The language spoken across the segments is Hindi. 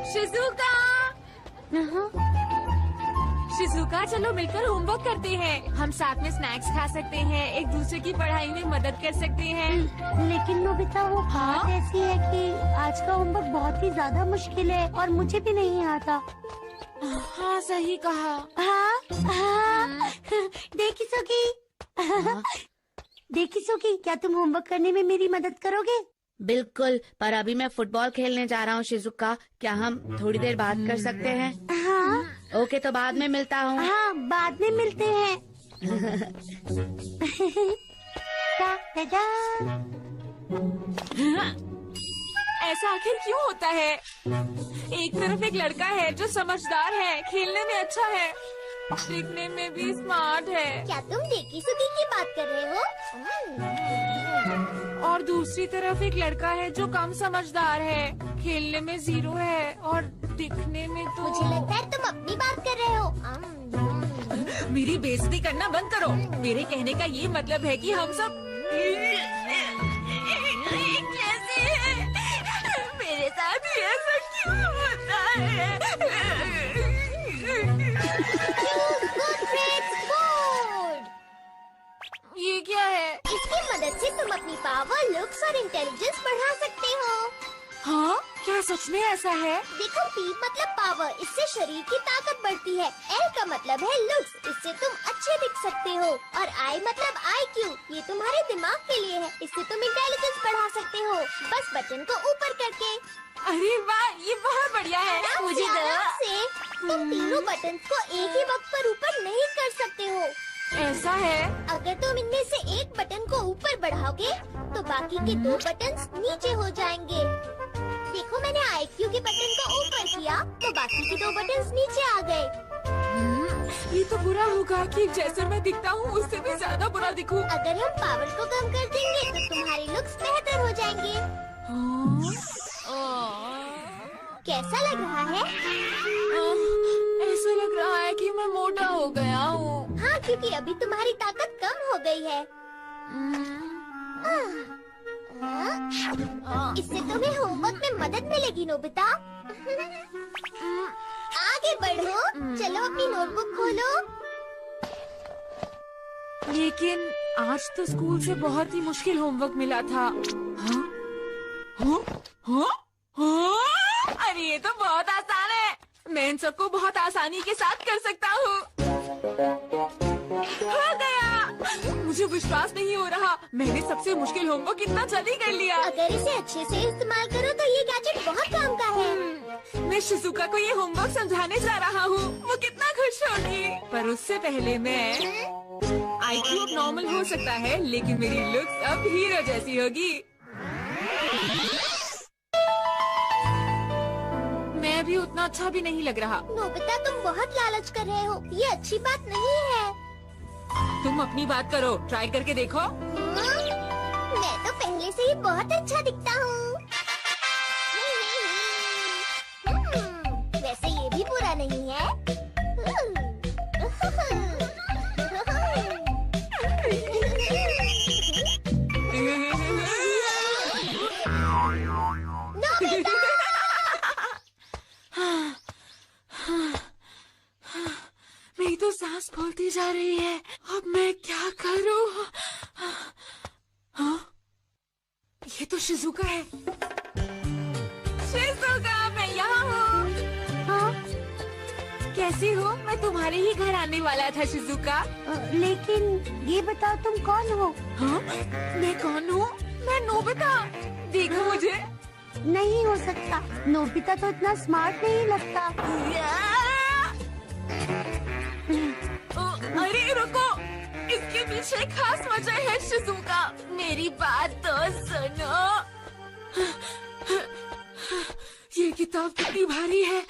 शिजुका, शिजुका चलो मिलकर होमवर्क करते हैं। हम साथ में स्नैक्स खा सकते हैं, एक दूसरे की पढ़ाई में मदद कर सकते हैं। लेकिन नोबिता वो बात ऐसी है कि आज का होमवर्क बहुत ही ज्यादा मुश्किल है और मुझे भी नहीं आता। हाँ सही कहा। देखी सोकी, क्या तुम होमवर्क करने में मेरी मदद करोगे? बिल्कुल, पर अभी मैं फुटबॉल खेलने जा रहा हूँ शिजुका। क्या हम थोड़ी देर बात कर सकते हैं? हाँ। ओके, तो बाद में मिलता हूँ। हाँ, बाद में मिलते हैं। ऐसा आखिर क्यों होता है? एक तरफ एक लड़का है जो समझदार है, खेलने में अच्छा है, दिखने में भी स्मार्ट है। क्या तुम डेकिसुगी की बात कर रहे हो? और दूसरी तरफ एक लड़का है जो कम समझदार है, खेलने में 0 है और दिखने में तो। मुझे लगता है तुम अपनी बात कर रहे हो। मेरी बेइज्जती करना बंद करो। मेरे कहने का ये मतलब है कि हम सब एक जैसे हैं। मेरे साथ ही ऐसा क्यों होता है? ये क्या है? इसकी मदद से तुम अपनी पावर, लुक्स और इंटेलिजेंस बढ़ा सकते हो। हाँ, क्या सच में ऐसा है? देखो, P मतलब पावर, इससे शरीर की ताकत बढ़ती है। L का मतलब है लुक्स, इससे तुम अच्छे दिख सकते हो। और I मतलब IQ, ये तुम्हारे दिमाग के लिए है, इससे तुम इंटेलिजेंस बढ़ा सकते हो, बस बटन को ऊपर करके। अरे वाह, ये बहुत बढ़िया है। मुझे आराम से तुम तीनों बटन को एक ही वक्त पर ऊपर नहीं कर सकते हो। ऐसा है? अगर तुम इनमें से एक बटन को ऊपर बढ़ाओगे तो बाकी के 2 बटन नीचे हो जाएंगे। देखो, मैंने IQ के बटन को ऊपर किया तो बाकी के 2 बटन नीचे आ गए। ये तो बुरा होगा कि जैसे मैं दिखता हूँ उससे भी ज्यादा बुरा दिखूं। अगर हम पावर को कम कर देंगे तो तुम्हारे लुक्स बेहतर हो जाएंगे। कैसा लग रहा है? ऐसा लग रहा है कि मैं मोटा हो गया हूँ। हाँ, क्योंकि अभी तुम्हारी ताकत कम हो गई है। इससे तुम्हें होमवर्क में मदद मिलेगी नोबिता। आगे बढ़ो, चलो अपनी नोटबुक खोलो। लेकिन आज तो स्कूल से बहुत ही मुश्किल होमवर्क मिला था। हाँ? हाँ? हाँ? हाँ? अरे ये तो बहुत आसान है, मैं इन सबको बहुत आसानी के साथ कर सकता हूँ। हो गया! मुझे विश्वास नहीं हो रहा, मैंने सबसे मुश्किल होमवर्क इतना जल्दी कर लिया। अगर इसे अच्छे से इस्तेमाल करो तो ये गैजेट बहुत काम का है। मैं शिजुका को ये होमवर्क समझाने जा रहा हूँ, वो कितना खुश होगी। पर उससे पहले मैं IQ अब नॉर्मल हो सकता है, लेकिन मेरी लुक्स अब हीरो जैसी होगी। मैं भी उतना अच्छा भी नहीं लग रहा। नोबिता, तुम बहुत लालच कर रहे हो, ये अच्छी बात नहीं है। तुम अपनी बात करो, ट्राई करके देखो। मैं तो पहले से ही बहुत अच्छा दिखता हूँ। वैसे ये भी बुरा नहीं है। नोबिता! मेरी तो सांस फूलती जा रही है, अब मैं क्या करूं? हाँ? ये तो शिजुका है। शिजुका, मैं यहाँ हूँ। हाँ? कैसी हो? मैं तुम्हारे ही घर आने वाला था शिजुका। लेकिन ये बताओ तुम कौन हो? हाँ? मैं कौन हूँ? मैं नोबिता। देखो मुझे। नहीं हो सकता, नोबिता तो इतना स्मार्ट नहीं लगता। अरे रुको, इसके पीछे खास वजह है शिजुका, मेरी बात तो सुनो। ये किताब कितनी भारी है।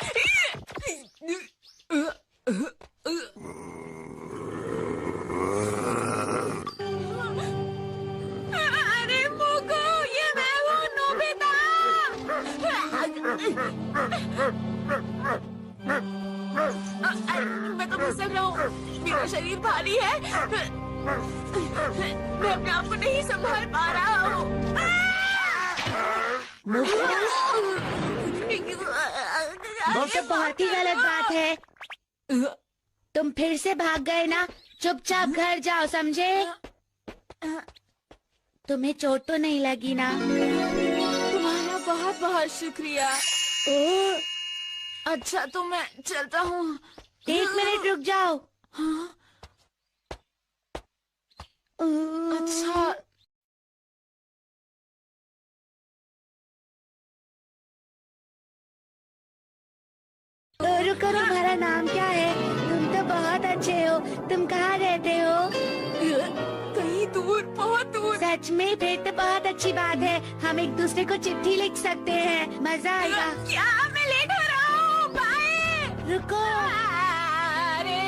अरे मोको, ये मैं हूँ नोबिता। मैं तो फिसल रहा हूँ, मेरा शरीर भारी है, मैं अपने आप को नहीं संभाल पा रहा हूँ। तो बहुत ही गलत बात है। तुम फिर से भाग गए ना, चुपचाप घर जाओ, समझे? तुम्हें चोट तो नहीं लगी ना? तुम्हारा बहुत बहुत शुक्रिया। अच्छा तो मैं चलता हूँ। 1 मिनट रुक जाओ। हाँ? अच्छा रुको, तुम्हारा नाम क्या है? तुम तो बहुत अच्छे हो। तुम कहाँ रहते हो? कहीं दूर, बहुत दूर। सच में? फिर तो बहुत अच्छी बात है। हम एक दूसरे को चिट्ठी लिख सकते हैं, मजा आएगा। क्या? मैं लेट हो रहा हूँ। बाय। रुको, अरे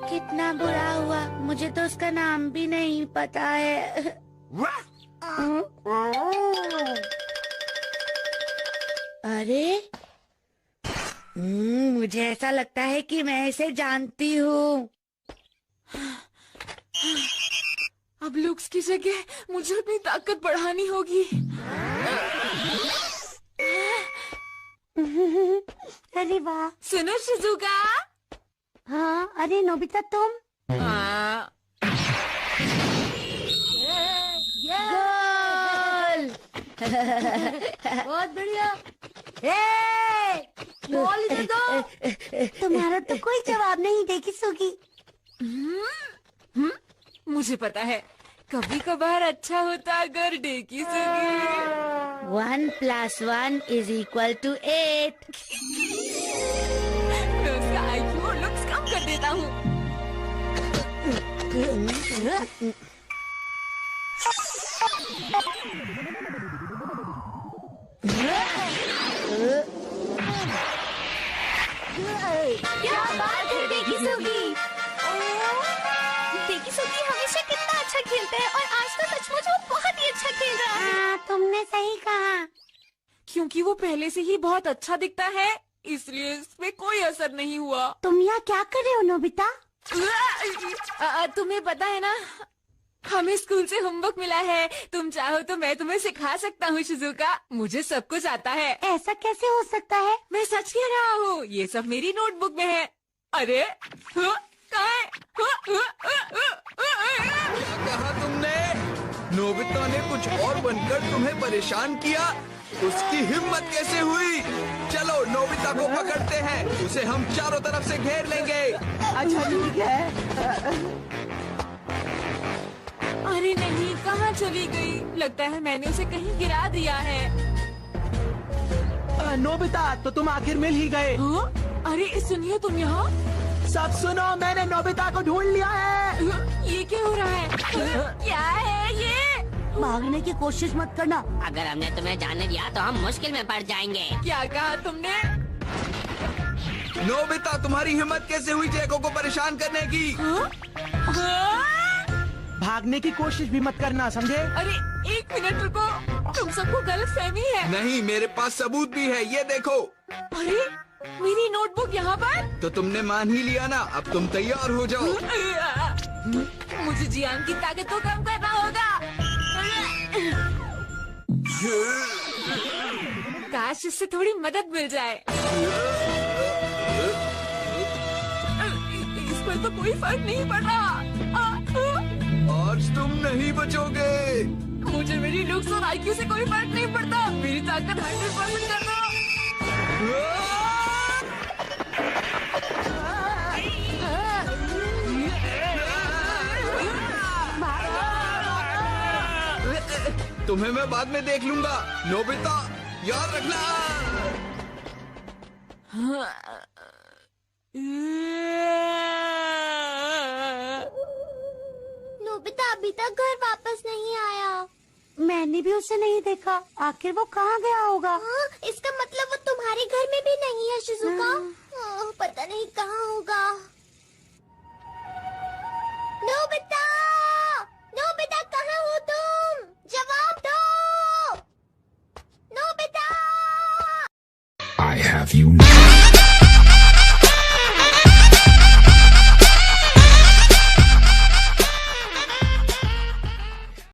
कितना बुरा हुआ। मुझे तो उसका नाम भी नहीं पता है। अरे मुझे ऐसा लगता है कि मैं इसे जानती हूँ। अब लुक्स की जगह मुझे अपनी ताकत बढ़ानी होगी। अरे वाह। सुनो शिजुका। हाँ, अरे नोबिता तुम। गोल! बहुत बढ़िया। बॉल इधर दो। तुम्हारा तो कोई जवाब नहीं देगी सुगी। मुझे पता है, कभी कभार अच्छा होता अगर डेकी सुगी। 1 + 1 = 8। मैं उसका IQ और लुक्स कम कर देता हूँ। क्या बात है डेकी सुगी। डेकी सुगी हमेशा कितना अच्छा खेलते हैं और आज तो सचमुच वो बहुत ही अच्छा खेल रहा है। हाँ, तुमने सही कहा। क्योंकि वो पहले से ही बहुत अच्छा दिखता है, इसलिए इस पे कोई असर नहीं हुआ। तुम यहाँ क्या कर रहे हो नोबिता? तुम्हें पता है ना, हमें स्कूल से होमवर्क मिला है। तुम चाहो तो मैं तुम्हें सिखा सकता हूँ शिजुका। मुझे सब कुछ आता है। ऐसा कैसे हो सकता है? मैं सच कह रहा हूँ, ये सब मेरी नोटबुक में है। अरे हाँ, कहाँ है? क्या कहा तुमने? नोबिता ने कुछ और बनकर तुम्हें परेशान किया? उसकी हिम्मत कैसे हुई? चलो नोबिता को पकड़ते हैं, उसे हम चारों तरफ से घेर लेंगे। अच्छा ठीक है। अरे नहीं, कहाँ चली गई? लगता है मैंने उसे कहीं गिरा दिया है। नोबिता, तो तुम आखिर मिल ही गए। हाँ? अरे सुनिए, तुम यहाँ? सब सुनो, मैंने नोबिता को ढूंढ लिया है। ये क्या हो रहा है? क्या है ये? भागने की कोशिश मत करना। अगर हमने तुम्हें जाने दिया तो हम मुश्किल में पड़ जाएंगे। क्या कहा तुमने? नोबिता, तुम्हारी हिम्मत कैसे हुई जैको को परेशान करने की? हाँ? हाँ? भागने की कोशिश भी मत करना, समझे? अरे 1 मिनट रुको, तुम सबको गलतफहमी है। नहीं, मेरे पास सबूत भी है, ये देखो। अरे मेरी नोटबुक यहाँ पर। तो तुमने मान ही लिया ना, अब तुम तैयार हो जाओ। मुझे जियान की ताकत को कम करना होगा। काश इससे थोड़ी मदद मिल जाए। इस पर तो कोई फर्क नहीं पड़ रहा। आज तुम नहीं बचोगे। मुझे मेरी लुक्स और IQ से कोई फर्क नहीं पड़ता। मेरी ताकत 100% कर दो। तुम्हें मैं बाद में देख लूंगा। नोबिता, याद रखना। नोबिता अभी तक घर वापस नहीं आया। मैंने भी उसे नहीं देखा। आखिर वो कहाँ गया होगा? हाँ, इसका मतलब वो तुम्हारे घर में भी नहीं है शिजुका। पता नहीं कहाँ होगा। नोबिता, नोबिता कहाँ हो तुम? जवाब दो। Nobita. I have you now.